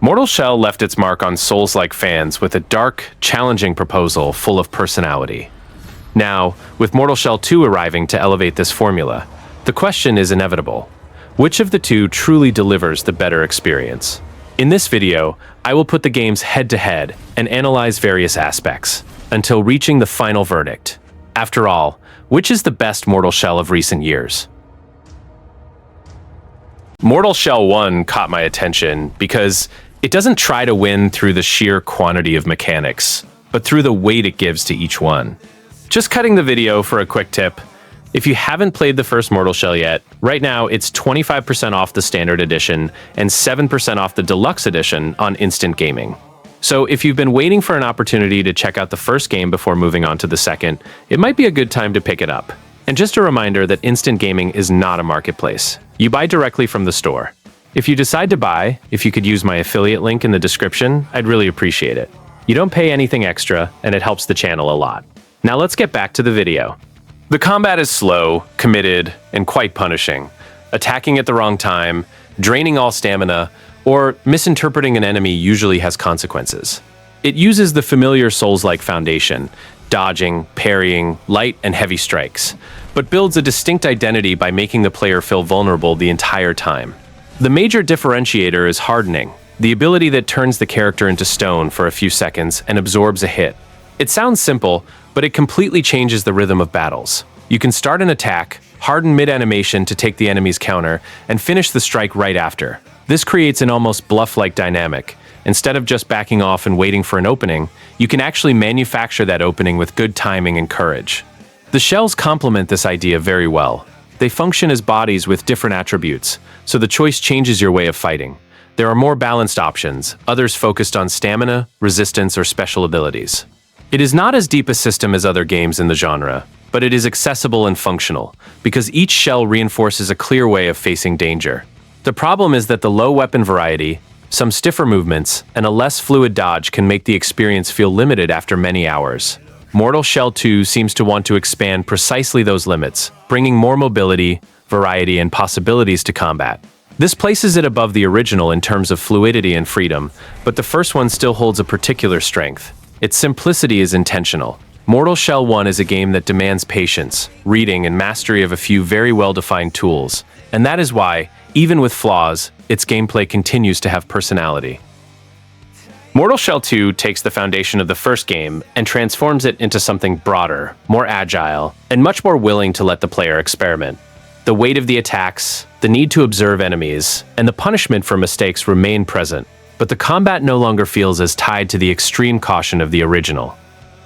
Mortal Shell left its mark on Souls-like fans with a dark, challenging proposal full of personality. Now, with Mortal Shell 2 arriving to elevate this formula, the question is inevitable. Which of the two truly delivers the better experience? In this video, I will put the games head-to-head and analyze various aspects, until reaching the final verdict. After all, which is the best Mortal Shell of recent years? Mortal Shell 1 caught my attention because it doesn't try to win through the sheer quantity of mechanics, but through the weight it gives to each one. Just cutting the video for a quick tip. If you haven't played the first Mortal Shell yet, right now it's 25% off the Standard Edition and 7% off the Deluxe Edition on Instant Gaming. So if you've been waiting for an opportunity to check out the first game before moving on to the second, it might be a good time to pick it up. And just a reminder that Instant Gaming is not a marketplace. You buy directly from the store. If you decide to buy, if you could use my affiliate link in the description, I'd really appreciate it. You don't pay anything extra, and it helps the channel a lot. Now let's get back to the video. The combat is slow, committed, and quite punishing. Attacking at the wrong time, draining all stamina, or misinterpreting an enemy usually has consequences. It uses the familiar Souls-like foundation, dodging, parrying, light and heavy strikes, but builds a distinct identity by making the player feel vulnerable the entire time. The major differentiator is hardening, the ability that turns the character into stone for a few seconds and absorbs a hit. It sounds simple, but it completely changes the rhythm of battles. You can start an attack, harden mid-animation to take the enemy's counter, and finish the strike right after. This creates an almost bluff-like dynamic. Instead of just backing off and waiting for an opening, you can actually manufacture that opening with good timing and courage. The shells complement this idea very well. They function as bodies with different attributes, so the choice changes your way of fighting. There are more balanced options, others focused on stamina, resistance, or special abilities. It is not as deep a system as other games in the genre, but it is accessible and functional, because each shell reinforces a clear way of facing danger. The problem is that the low weapon variety, some stiffer movements, and a less fluid dodge can make the experience feel limited after many hours. Mortal Shell 2 seems to want to expand precisely those limits, bringing more mobility, variety, and possibilities to combat. This places it above the original in terms of fluidity and freedom, but the first one still holds a particular strength. Its simplicity is intentional. Mortal Shell 1 is a game that demands patience, reading, and mastery of a few very well-defined tools, and that is why, even with flaws, its gameplay continues to have personality. Mortal Shell 2 takes the foundation of the first game and transforms it into something broader, more agile, and much more willing to let the player experiment. The weight of the attacks, the need to observe enemies, and the punishment for mistakes remain present, but the combat no longer feels as tied to the extreme caution of the original.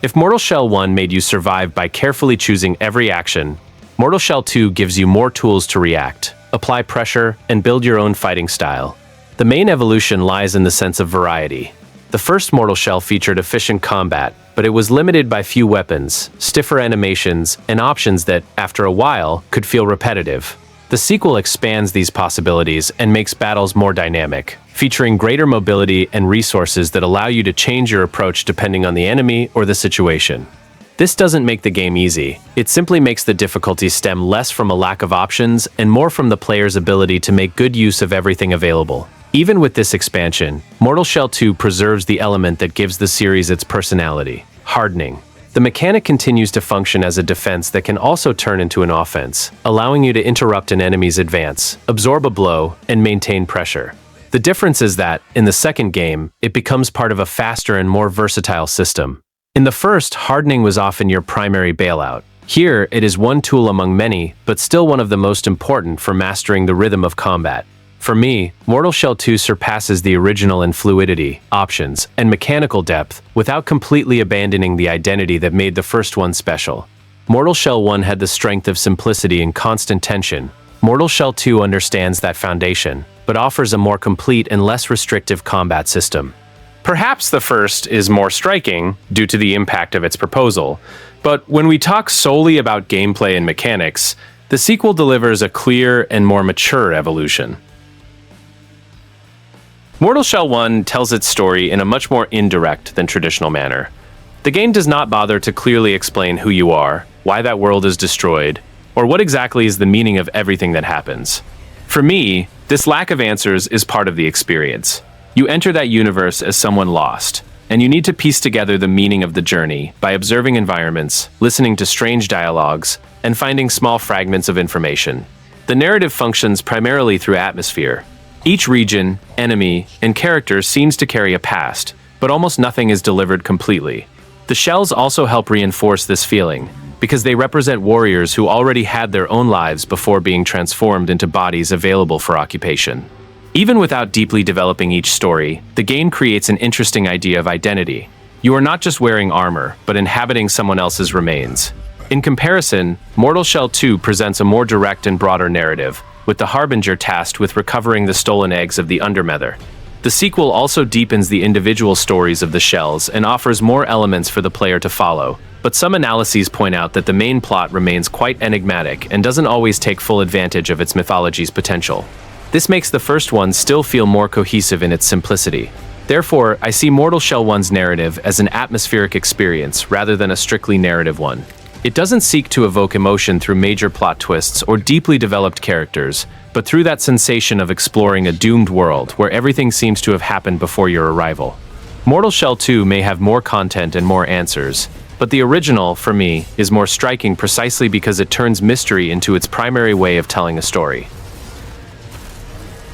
If Mortal Shell 1 made you survive by carefully choosing every action, Mortal Shell 2 gives you more tools to react, apply pressure, and build your own fighting style. The main evolution lies in the sense of variety. The first Mortal Shell featured efficient combat, but it was limited by few weapons, stiffer animations, and options that, after a while, could feel repetitive. The sequel expands these possibilities and makes battles more dynamic, featuring greater mobility and resources that allow you to change your approach depending on the enemy or the situation. This doesn't make the game easy. It simply makes the difficulty stem less from a lack of options and more from the player's ability to make good use of everything available. Even with this expansion, Mortal Shell 2 preserves the element that gives the series its personality: hardening. The mechanic continues to function as a defense that can also turn into an offense, allowing you to interrupt an enemy's advance, absorb a blow, and maintain pressure. The difference is that, in the second game, it becomes part of a faster and more versatile system. In the first, hardening was often your primary bailout. Here, it is one tool among many, but still one of the most important for mastering the rhythm of combat. For me, Mortal Shell 2 surpasses the original in fluidity, options, and mechanical depth without completely abandoning the identity that made the first one special. Mortal Shell 1 had the strength of simplicity and constant tension. Mortal Shell 2 understands that foundation, but offers a more complete and less restrictive combat system. Perhaps the first is more striking due to the impact of its proposal, but when we talk solely about gameplay and mechanics, the sequel delivers a clear and more mature evolution. Mortal Shell 1 tells its story in a much more indirect than traditional manner. The game does not bother to clearly explain who you are, why that world is destroyed, or what exactly is the meaning of everything that happens. For me, this lack of answers is part of the experience. You enter that universe as someone lost, and you need to piece together the meaning of the journey by observing environments, listening to strange dialogues, and finding small fragments of information. The narrative functions primarily through atmosphere. Each region, enemy, and character seems to carry a past, but almost nothing is delivered completely. The shells also help reinforce this feeling, because they represent warriors who already had their own lives before being transformed into bodies available for occupation. Even without deeply developing each story, the game creates an interesting idea of identity. You are not just wearing armor, but inhabiting someone else's remains. In comparison, Mortal Shell 2 presents a more direct and broader narrative, with the Harbinger tasked with recovering the stolen eggs of the Undermother. The sequel also deepens the individual stories of the shells and offers more elements for the player to follow, but some analyses point out that the main plot remains quite enigmatic and doesn't always take full advantage of its mythology's potential. This makes the first one still feel more cohesive in its simplicity. Therefore, I see Mortal Shell 1's narrative as an atmospheric experience rather than a strictly narrative one. It doesn't seek to evoke emotion through major plot twists or deeply developed characters, but through that sensation of exploring a doomed world where everything seems to have happened before your arrival. Mortal Shell 2 may have more content and more answers, but the original, for me, is more striking precisely because it turns mystery into its primary way of telling a story.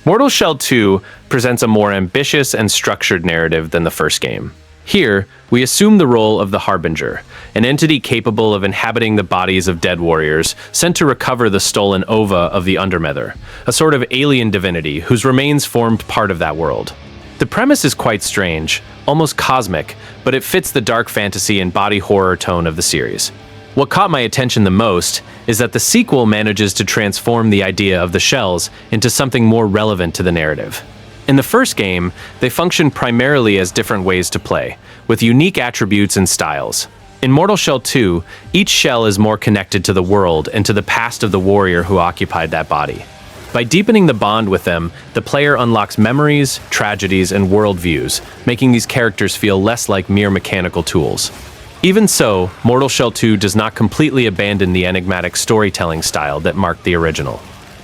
Mortal Shell 2 presents a more ambitious and structured narrative than the first game. Here, we assume the role of the Harbinger, an entity capable of inhabiting the bodies of dead warriors sent to recover the stolen ova of the Undermother, a sort of alien divinity whose remains formed part of that world. The premise is quite strange, almost cosmic, but it fits the dark fantasy and body horror tone of the series. What caught my attention the most is that the sequel manages to transform the idea of the shells into something more relevant to the narrative. In the first game, they function primarily as different ways to play, with unique attributes and styles. In Mortal Shell 2, each shell is more connected to the world and to the past of the warrior who occupied that body. By deepening the bond with them, the player unlocks memories, tragedies, and worldviews, making these characters feel less like mere mechanical tools. Even so, Mortal Shell 2 does not completely abandon the enigmatic storytelling style that marked the original.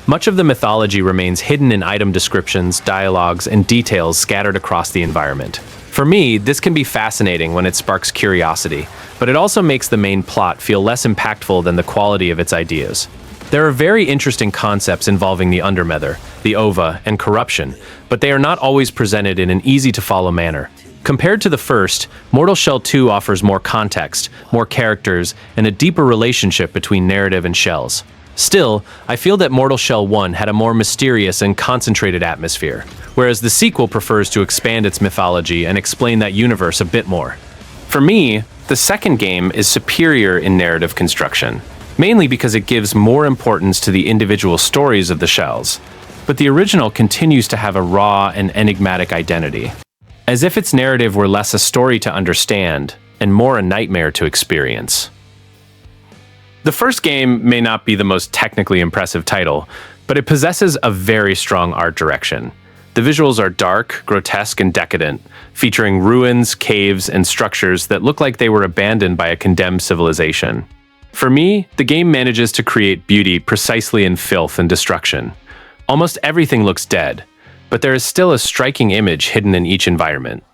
Much of the mythology remains hidden in item descriptions, dialogues, and details scattered across the environment. For me, this can be fascinating when it sparks curiosity, but it also makes the main plot feel less impactful than the quality of its ideas. There are very interesting concepts involving the Undermother, the Ova, and corruption, but they are not always presented in an easy-to-follow manner. Compared to the first, Mortal Shell 2 offers more context, more characters, and a deeper relationship between narrative and shells. Still, I feel that Mortal Shell 1 had a more mysterious and concentrated atmosphere, whereas the sequel prefers to expand its mythology and explain that universe a bit more. For me, the second game is superior in narrative construction, mainly because it gives more importance to the individual stories of the shells, but the original continues to have a raw and enigmatic identity, as if its narrative were less a story to understand and more a nightmare to experience. The first game may not be the most technically impressive title, but it possesses a very strong art direction. The visuals are dark, grotesque, and decadent, featuring ruins, caves, and structures that look like they were abandoned by a condemned civilization. For me, the game manages to create beauty precisely in filth and destruction. Almost everything looks dead, but there is still a striking image hidden in each environment.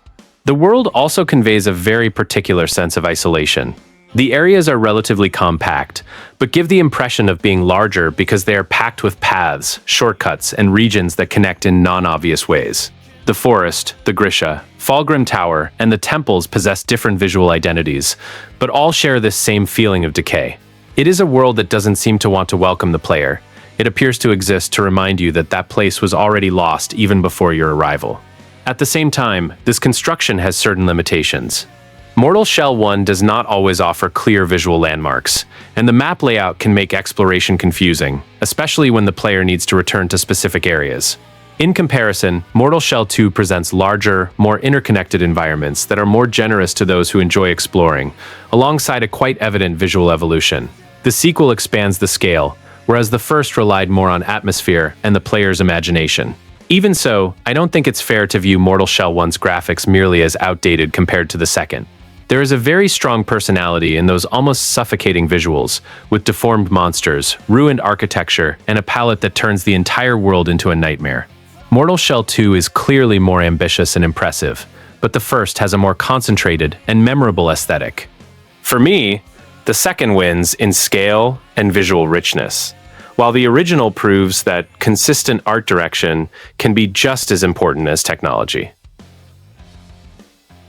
The world also conveys a very particular sense of isolation. The areas are relatively compact, but give the impression of being larger because they are packed with paths, shortcuts, and regions that connect in non-obvious ways. The forest, the Grisha, Falgrim Tower, and the temples possess different visual identities, but all share this same feeling of decay. It is a world that doesn't seem to want to welcome the player. It appears to exist to remind you that that place was already lost even before your arrival. At the same time, this construction has certain limitations. Mortal Shell 1 does not always offer clear visual landmarks, and the map layout can make exploration confusing, especially when the player needs to return to specific areas. In comparison, Mortal Shell 2 presents larger, more interconnected environments that are more generous to those who enjoy exploring, alongside a quite evident visual evolution. The sequel expands the scale, whereas the first relied more on atmosphere and the player's imagination. Even so, I don't think it's fair to view Mortal Shell 1's graphics merely as outdated compared to the second. There is a very strong personality in those almost suffocating visuals, with deformed monsters, ruined architecture, and a palette that turns the entire world into a nightmare. Mortal Shell 2 is clearly more ambitious and impressive, but the first has a more concentrated and memorable aesthetic. For me, the second wins in scale and visual richness, while the original proves that consistent art direction can be just as important as technology.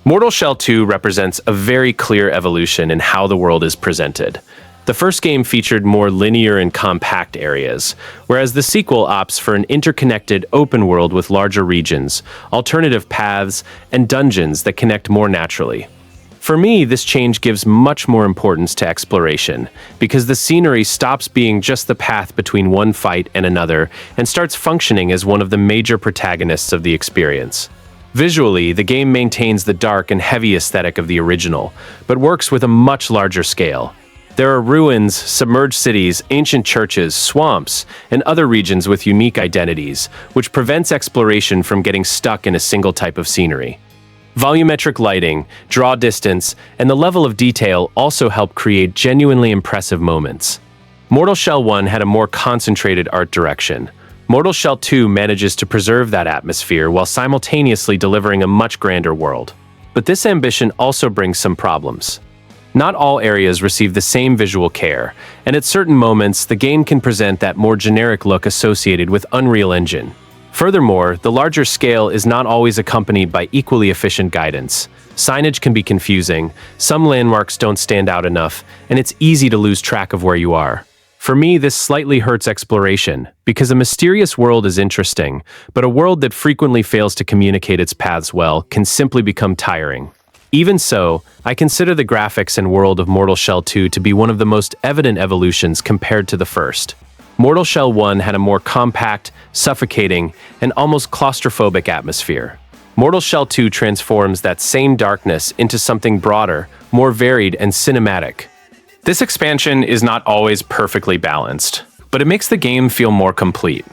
Mortal Shell 2 represents a very clear evolution in how the world is presented. The first game featured more linear and compact areas, whereas the sequel opts for an interconnected open world with larger regions, alternative paths, and dungeons that connect more naturally. For me, this change gives much more importance to exploration, because the scenery stops being just the path between one fight and another and starts functioning as one of the major protagonists of the experience. Visually, the game maintains the dark and heavy aesthetic of the original, but works with a much larger scale. There are ruins, submerged cities, ancient churches, swamps, and other regions with unique identities, which prevents exploration from getting stuck in a single type of scenery. Volumetric lighting, draw distance, and the level of detail also help create genuinely impressive moments. Mortal Shell 1 had a more concentrated art direction. Mortal Shell 2 manages to preserve that atmosphere while simultaneously delivering a much grander world. But this ambition also brings some problems. Not all areas receive the same visual care, and at certain moments, the game can present that more generic look associated with Unreal Engine. Furthermore, the larger scale is not always accompanied by equally efficient guidance. Signage can be confusing, some landmarks don't stand out enough, and it's easy to lose track of where you are. For me, this slightly hurts exploration, because a mysterious world is interesting, but a world that frequently fails to communicate its paths well can simply become tiring. Even so, I consider the graphics and world of Mortal Shell 2 to be one of the most evident evolutions compared to the first. Mortal Shell 1 had a more compact, suffocating, and almost claustrophobic atmosphere. Mortal Shell 2 transforms that same darkness into something broader, more varied, and cinematic. This expansion is not always perfectly balanced, but it makes the game feel more complete.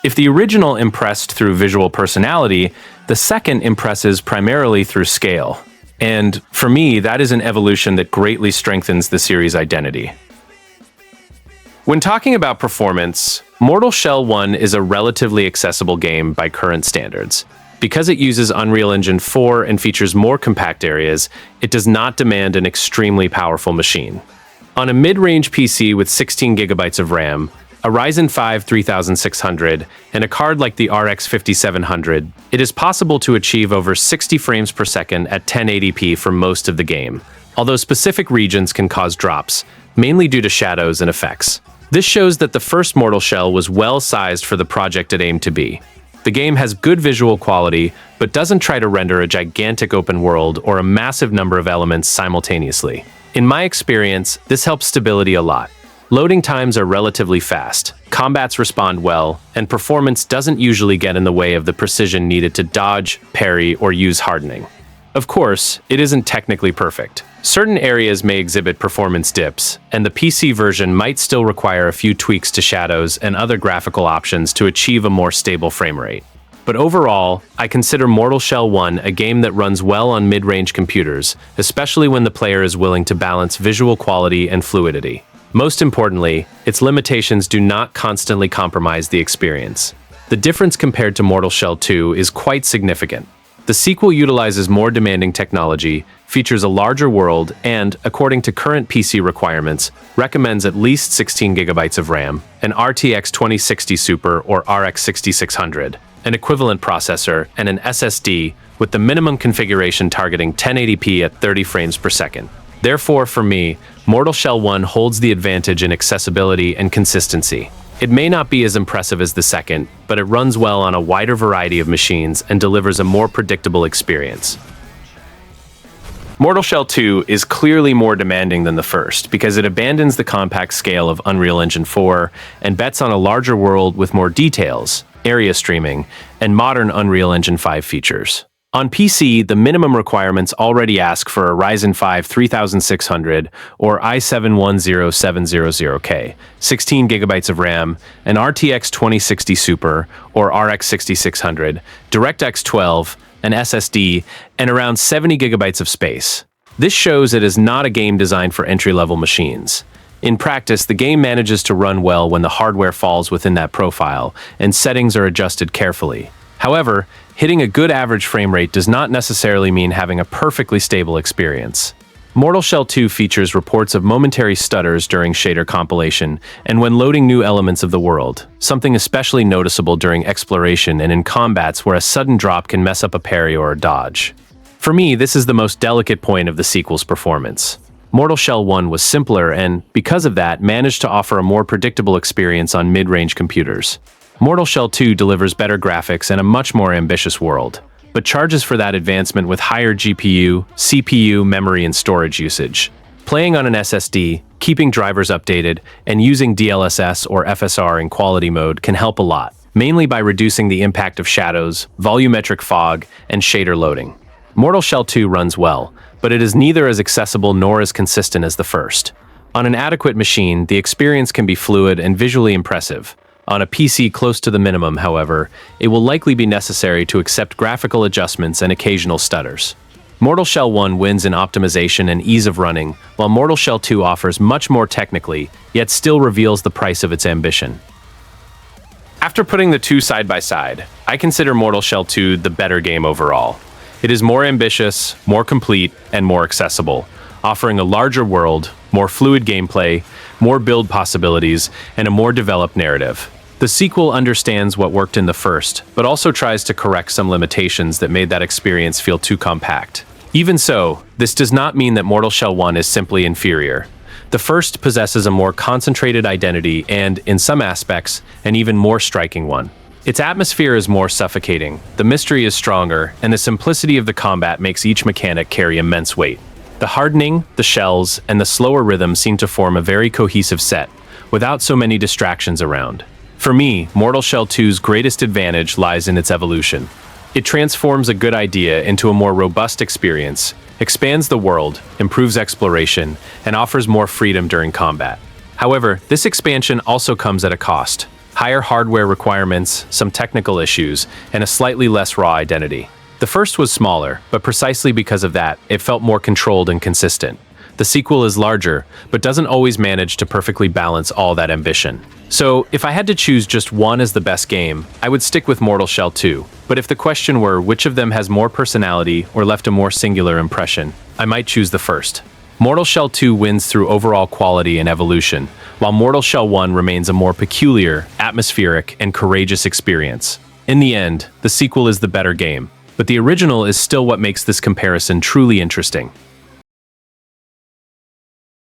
If the original impressed through visual personality, the second impresses primarily through scale. And for me, that is an evolution that greatly strengthens the series' identity. When talking about performance, Mortal Shell 1 is a relatively accessible game by current standards. Because it uses Unreal Engine 4 and features more compact areas, it does not demand an extremely powerful machine. On a mid-range PC with 16 GB of RAM, a Ryzen 5 3600, and a card like the RX 5700, it is possible to achieve over 60 frames per second at 1080p for most of the game, although specific regions can cause drops, mainly due to shadows and effects. This shows that the first Mortal Shell was well-sized for the project it aimed to be. The game has good visual quality, but doesn't try to render a gigantic open world or a massive number of elements simultaneously. In my experience, this helps stability a lot. Loading times are relatively fast, combats respond well, and performance doesn't usually get in the way of the precision needed to dodge, parry, or use hardening. Of course, it isn't technically perfect. Certain areas may exhibit performance dips, and the PC version might still require a few tweaks to shadows and other graphical options to achieve a more stable frame rate. But overall, I consider Mortal Shell 1 a game that runs well on mid-range computers, especially when the player is willing to balance visual quality and fluidity. Most importantly, its limitations do not constantly compromise the experience. The difference compared to Mortal Shell 2 is quite significant. The sequel utilizes more demanding technology, features a larger world, and, according to current PC requirements, recommends at least 16 GB of RAM, an RTX 2060 Super or RX 6600, an equivalent processor, and an SSD, with the minimum configuration targeting 1080p at 30 frames per second. Therefore, for me, Mortal Shell 1 holds the advantage in accessibility and consistency. It may not be as impressive as the second, but it runs well on a wider variety of machines and delivers a more predictable experience. Mortal Shell 2 is clearly more demanding than the first because it abandons the compact scale of Unreal Engine 4 and bets on a larger world with more details, area streaming, and modern Unreal Engine 5 features. On PC, the minimum requirements already ask for a Ryzen 5 3600 or i7-10700K, 16 GB of RAM, an RTX 2060 Super or RX 6600, DirectX 12, an SSD, and around 70 GB of space. This shows it is not a game designed for entry-level machines. In practice, the game manages to run well when the hardware falls within that profile, and settings are adjusted carefully. However, hitting a good average frame rate does not necessarily mean having a perfectly stable experience. Mortal Shell 2 features reports of momentary stutters during shader compilation and when loading new elements of the world, something especially noticeable during exploration and in combats where a sudden drop can mess up a parry or a dodge. For me, this is the most delicate point of the sequel's performance. Mortal Shell 1 was simpler and, because of that, managed to offer a more predictable experience on mid-range computers. Mortal Shell 2 delivers better graphics and a much more ambitious world, but charges for that advancement with higher GPU, CPU, memory, and storage usage. Playing on an SSD, keeping drivers updated, and using DLSS or FSR in quality mode can help a lot, mainly by reducing the impact of shadows, volumetric fog, and shader loading. Mortal Shell 2 runs well, but it is neither as accessible nor as consistent as the first. On an adequate machine, the experience can be fluid and visually impressive. On a PC close to the minimum, however, it will likely be necessary to accept graphical adjustments and occasional stutters. Mortal Shell 1 wins in optimization and ease of running, while Mortal Shell 2 offers much more technically, yet still reveals the price of its ambition. After putting the two side by side, I consider Mortal Shell 2 the better game overall. It is more ambitious, more complete, and more accessible, offering a larger world, more fluid gameplay, more build possibilities, and a more developed narrative. The sequel understands what worked in the first, but also tries to correct some limitations that made that experience feel too compact. Even so, this does not mean that Mortal Shell 1 is simply inferior. The first possesses a more concentrated identity and, in some aspects, an even more striking one. Its atmosphere is more suffocating, the mystery is stronger, and the simplicity of the combat makes each mechanic carry immense weight. The hardening, the shells, and the slower rhythm seem to form a very cohesive set, without so many distractions around. For me, Mortal Shell 2's greatest advantage lies in its evolution. It transforms a good idea into a more robust experience, expands the world, improves exploration, and offers more freedom during combat. However, this expansion also comes at a cost. Higher hardware requirements, some technical issues, and a slightly less raw identity. The first was smaller, but precisely because of that, it felt more controlled and consistent. The sequel is larger, but doesn't always manage to perfectly balance all that ambition. So, if I had to choose just one as the best game, I would stick with Mortal Shell 2. But if the question were which of them has more personality or left a more singular impression, I might choose the first. Mortal Shell 2 wins through overall quality and evolution, while Mortal Shell 1 remains a more peculiar, atmospheric, and courageous experience. In the end, the sequel is the better game, but the original is still what makes this comparison truly interesting.